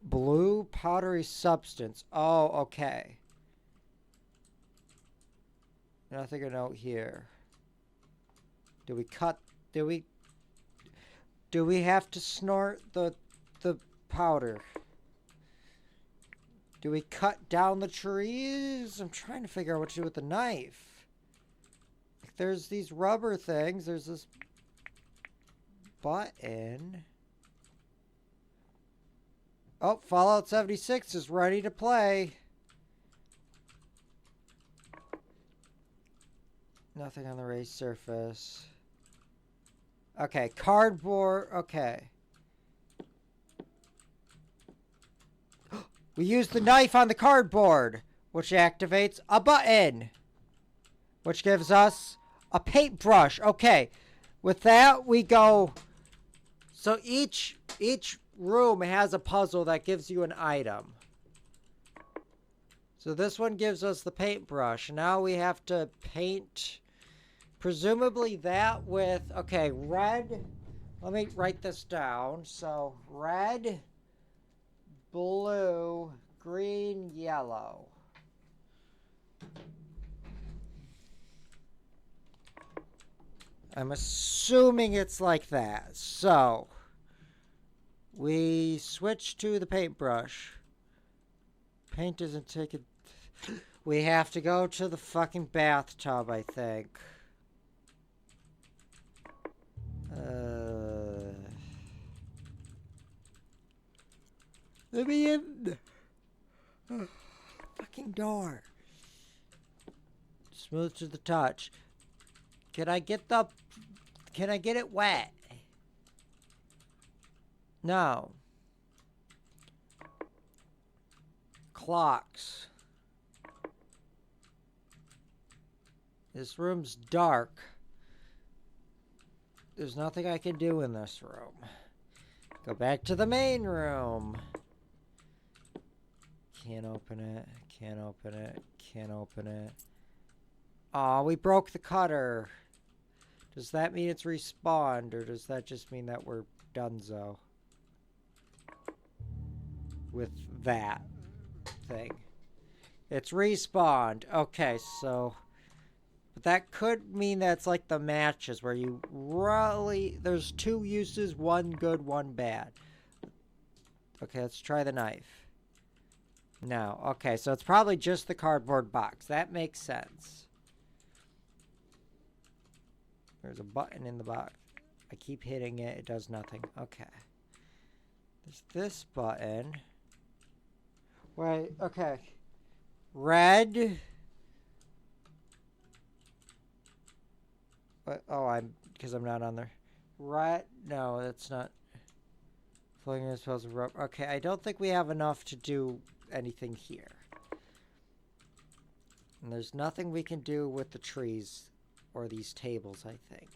Blue powdery substance. Oh, okay. Nothing to note here. Do we have to snort the powder? Do we cut down the trees? I'm trying to figure out what to do with the knife. There's these rubber things. There's this button. Oh, Fallout 76 is ready to play. Nothing on the raised surface. Okay, cardboard. Okay. We use the knife on the cardboard, which activates a button, which gives us a paintbrush. Okay, with that we go. So each room has a puzzle that gives you an item. So this one gives us the paintbrush. Now we have to paint, presumably that with, okay, red. Let me write this down. So red, blue, green, yellow. I'm assuming it's like that. So we switch to the paintbrush. Paint doesn't take it. We have to go to the fucking bathtub, I think. Let me in. Fucking door. Smooth to the touch. Can I get it wet? No. Clocks. This room's dark. There's nothing I can do in this room. Go back to the main room. Can't open it. Can't open it. Can't open it. Aw, we broke the cutter. Does that mean it's respawned, or does that just mean that we're donezo with that thing? It's respawned. Okay, so... But that could mean that's like the matches where you really... There's two uses, one good, one bad. Okay, let's try the knife. No. Okay, so it's probably just the cardboard box. That makes sense. There's a button in the box. I keep hitting it. It does nothing. Okay. There's this button. Wait, okay. Red. What? Oh, because I'm not on there. Red. No, that's not. Flowing as well as a rope. Okay, I don't think we have enough to do anything here. And there's nothing we can do with the trees or these tables, I think.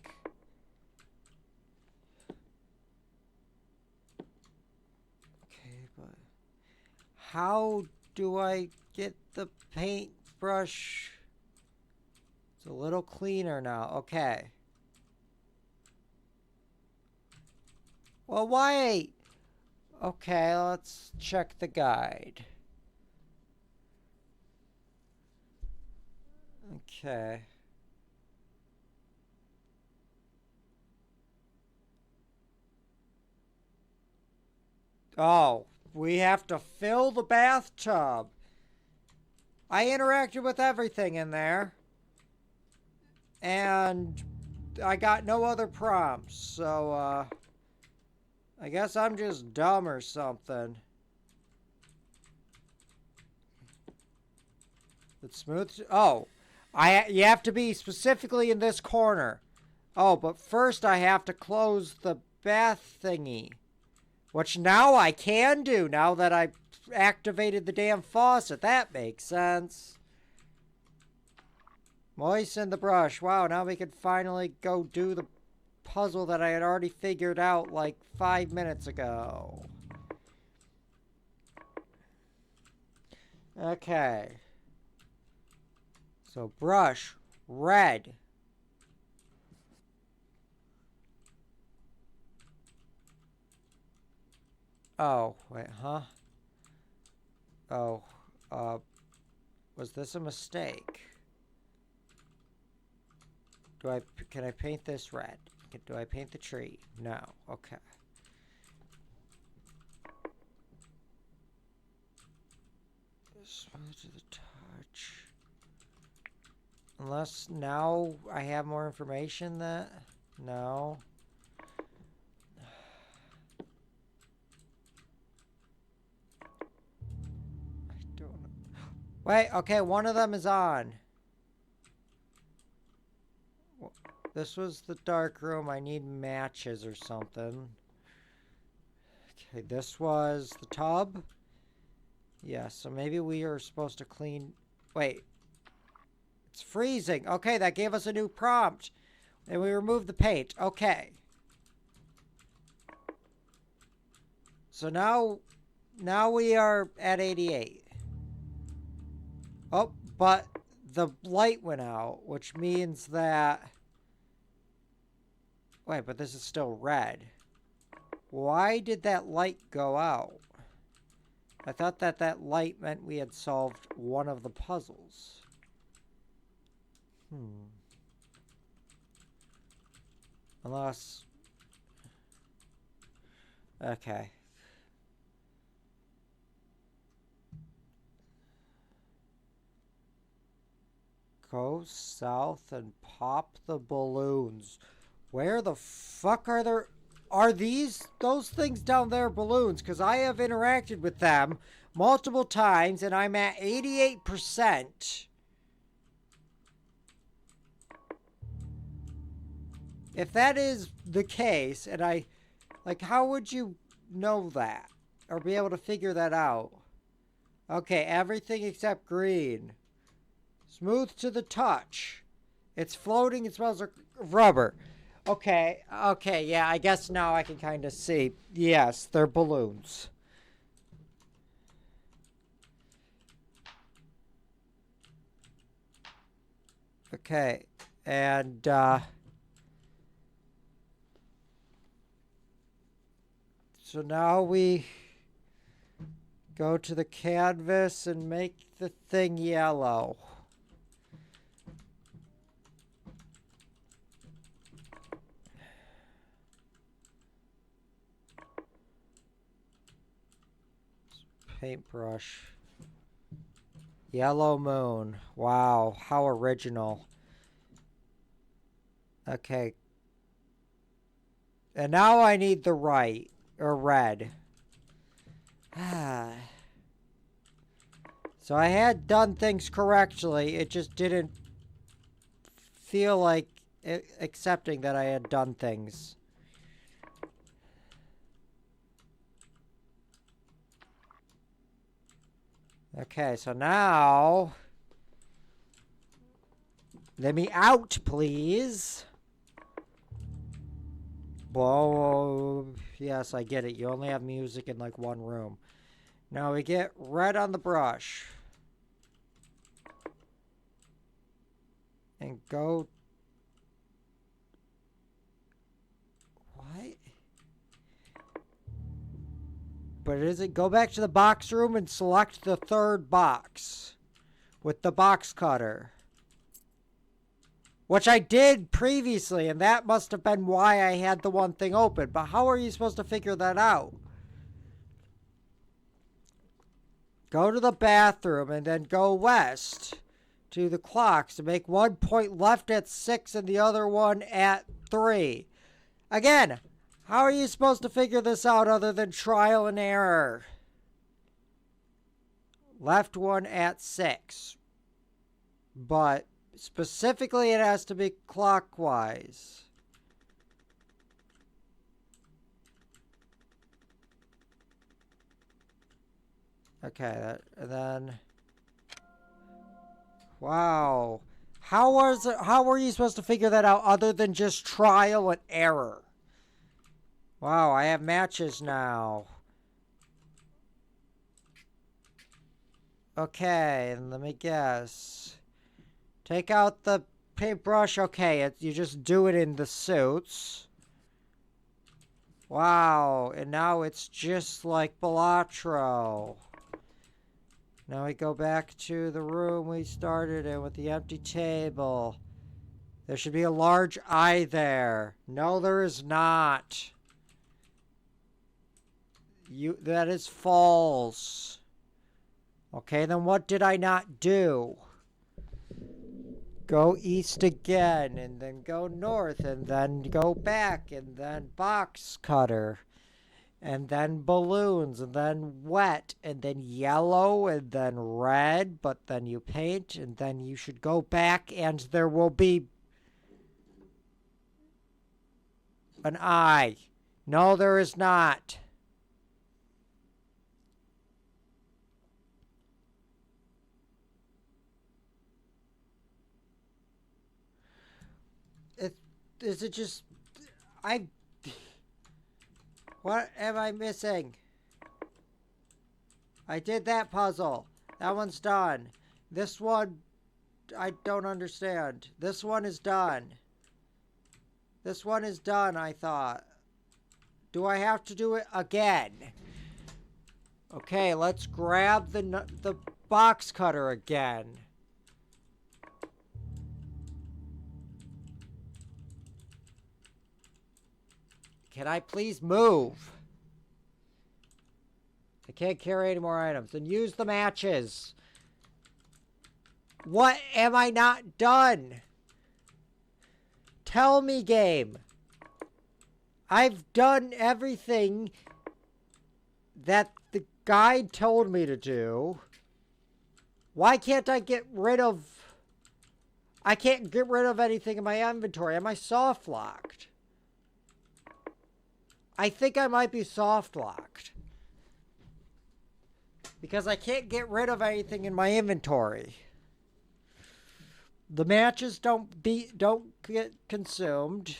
Okay, but how do I get the paintbrush? It's a little cleaner now. Okay. Well, wait. Okay, let's check the guide. Okay. Oh, we have to fill the bathtub. I interacted with everything in there. And I got no other prompts, so, I guess I'm just dumb or something. It's smooth. Oh, you have to be specifically in this corner. Oh, but first I have to close the bath thingy. Which now I can do, now that I activated the damn faucet. That makes sense. Moisten the brush. Wow, now we can finally go do the puzzle that I had already figured out like 5 minutes ago. Okay. So brush, red. Oh, wait, huh? Oh, was this a mistake? Can I paint this red? Do I paint the tree? No, okay. Smooth to the touch. Unless now I have more information that... No. I don't know. Wait, okay, one of them is on. This was the dark room. I need matches or something. Okay, this was the tub. Yeah, so maybe we are supposed to clean... Wait. It's freezing. Okay, that gave us a new prompt. And we removed the paint. Okay. So now we are at 88. Oh, but the light went out, which means that... Wait, but this is still red. Why did that light go out? I thought that light meant we had solved one of the puzzles. Unless... Okay. Go south and pop the balloons. Where the fuck are there... are those things down there balloons? Because I have interacted with them multiple times and I'm at 88%. If that is the case, and like, how would you know that? Or be able to figure that out? Okay, everything except green. Smooth to the touch. It's floating, it smells like rubber. Okay, yeah, I guess now I can kind of see. Yes, they're balloons. Okay, and, so now we go to the canvas and make the thing yellow. Paintbrush. Yellow moon. Wow, how original. Okay. And now I need the right, or red. So I had done things correctly, it just didn't feel like accepting that I had done things. Okay, so now... Let me out, please. Whoa. Yes, I get it. You only have music in, like, one room. Now we get red on the brush. And go... What? But is it go back to the box room and select the third box with the box cutter? Which I did previously, and that must have been why I had the one thing open. But how are you supposed to figure that out? Go to the bathroom and then go west to the clocks to make one point left at 6 and the other one at 3. Again, how are you supposed to figure this out other than trial and error? Left one at 6. But specifically it has to be clockwise. Okay, and then... Wow. How were you supposed to figure that out other than just trial and error? Wow, I have matches now. Okay, and let me guess. Take out the paintbrush. Okay, you just do it in the suits. Wow, and now it's just like Balatro. Now we go back to the room we started in with the empty table. There should be a large eye there. No, there is not. That is false. Okay, then what did I not do? Go east again, and then go north, and then go back, and then box cutter, and then balloons, and then wet, and then yellow, and then red, but then you paint, and then you should go back, and there will be an eye. No, there is not. Is it just... What am I missing? I did that puzzle. That one's done. This one, I don't understand. This one is done. This one is done, I thought. Do I have to do it again? Okay, let's grab the box cutter again. Can I please move? I can't carry any more items. Then use the matches. What am I not done? Tell me, game. I've done everything that the guide told me to do. Why can't I get rid of... I can't get rid of anything in my inventory. Am I soft locked? I think I might be soft locked. Because I can't get rid of anything in my inventory. The matches don't get consumed.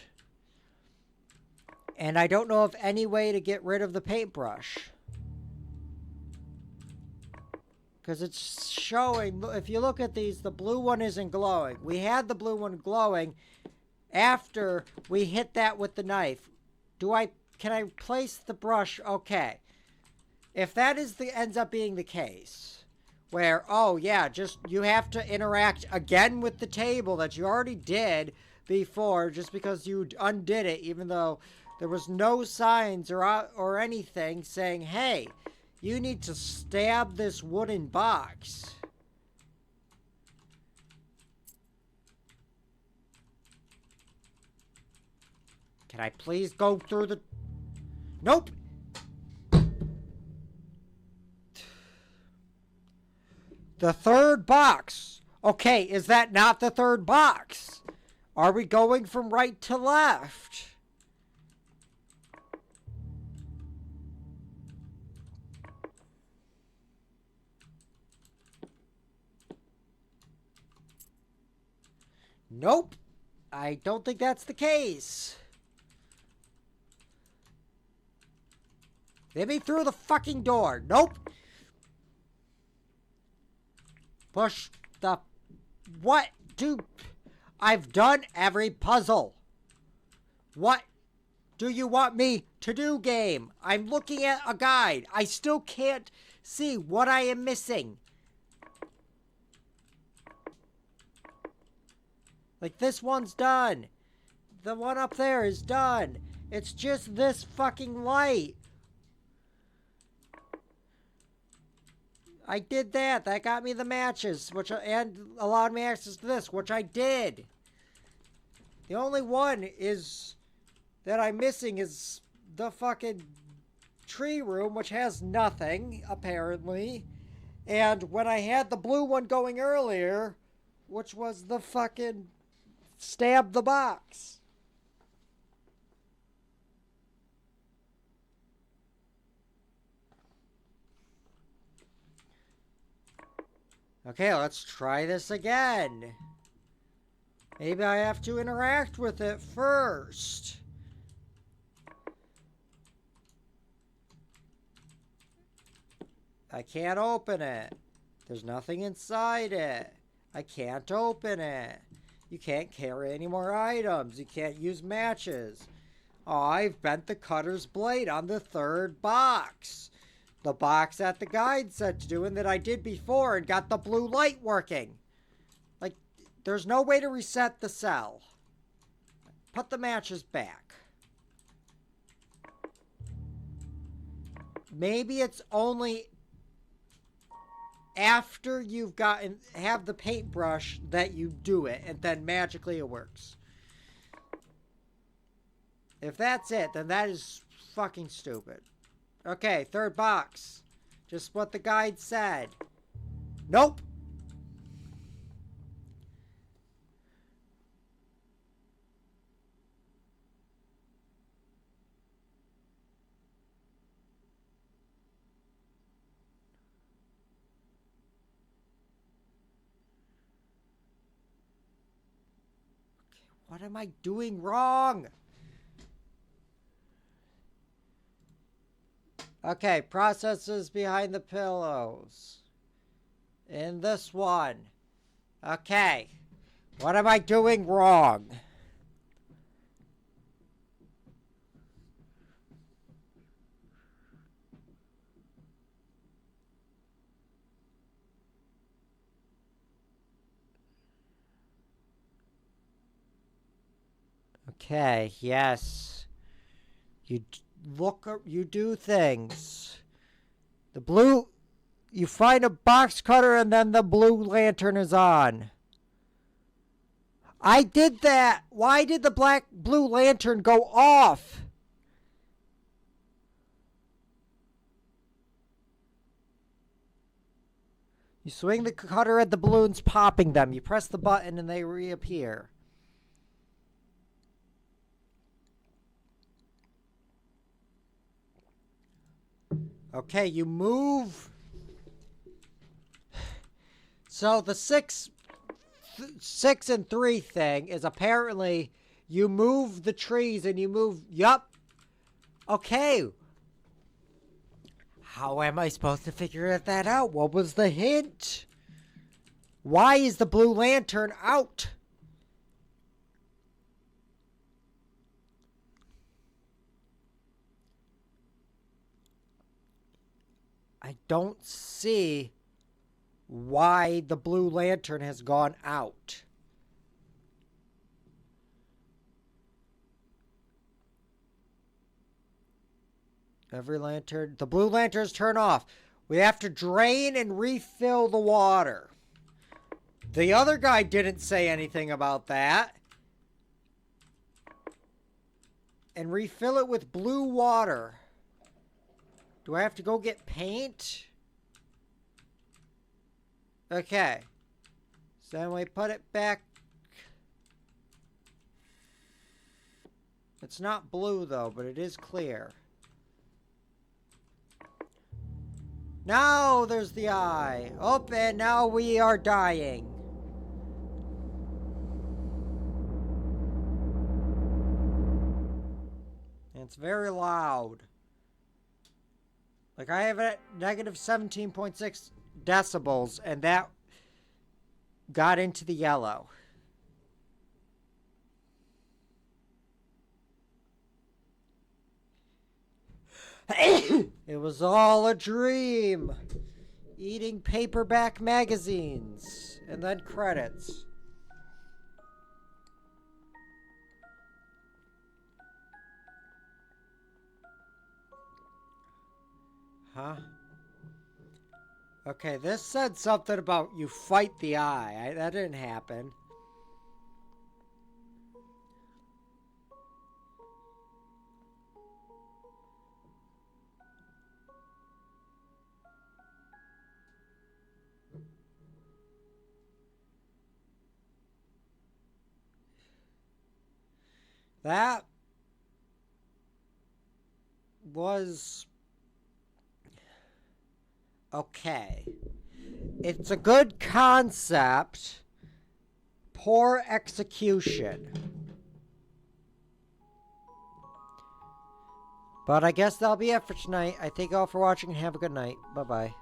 And I don't know of any way to get rid of the paintbrush. Because it's showing, if you look at these, the blue one isn't glowing. We had the blue one glowing after we hit that with the knife. Can I place the brush? Okay. If that ends up being the case, where, oh yeah, just you have to interact again with the table that you already did before just because you undid it, even though there was no signs or anything saying, hey, you need to stab this wooden box. Can I please go through the... Nope! The third box. Okay, is that not the third box? Are we going from right to left? Nope. I don't think that's the case. Let me through the fucking door. Nope. Push the... What do... I've done every puzzle. What do you want me to do, game? I'm looking at a guide. I still can't see what I am missing. Like, this one's done. The one up there is done. It's just this fucking light. I did that. That got me the matches, and allowed me access to this, which I did. The only one that I'm missing is the fucking tree room, which has nothing, apparently. And when I had the blue one going earlier, which was the fucking... Stab the box. Okay, let's try this again. Maybe I have to interact with it first. I can't open it. There's nothing inside it. I can't open it. You can't carry any more items. You can't use matches. Oh, I've bent the cutter's blade on the third box. The box that the guide said to do and that I did before and got the blue light working. Like, there's no way to reset the cell. Put the matches back. Maybe it's only... after you've have the paintbrush that you do it, and then magically it works. If that's it, then that is fucking stupid. Okay, third box. Just what the guide said. Nope. What am I doing wrong? Okay, processes behind the pillows. In this one. Okay. What am I doing wrong? Okay, yes. You do things. The blue, you find a box cutter and then the blue lantern is on. I did that. Why did the blue lantern go off? You swing the cutter at the balloons, popping them. You press the button and they reappear. Okay, you move. So the 6 and 3 thing is apparently you move the trees and you move. Yup. Okay. How am I supposed to figure that out? What was the hint? Why is the blue lantern out? I don't see why the blue lantern has gone out. Every lantern, the blue lanterns turn off. We have to drain and refill the water. The other guy didn't say anything about that. And refill it with blue water. Do I have to go get paint? Okay. So then we put it back. It's not blue though, but it is clear. Now there's the eye. Oh, and now we are dying. And it's very loud. Like I have it at negative 17.6 decibels, and that got into the yellow. It was all a dream. Eating paperback magazines. And then credits. Huh? Okay, this said something about you fight the eye. That didn't happen. That was okay. It's a good concept, poor execution. But I guess that'll be it for tonight. I thank you all for watching and have a good night. Bye-bye.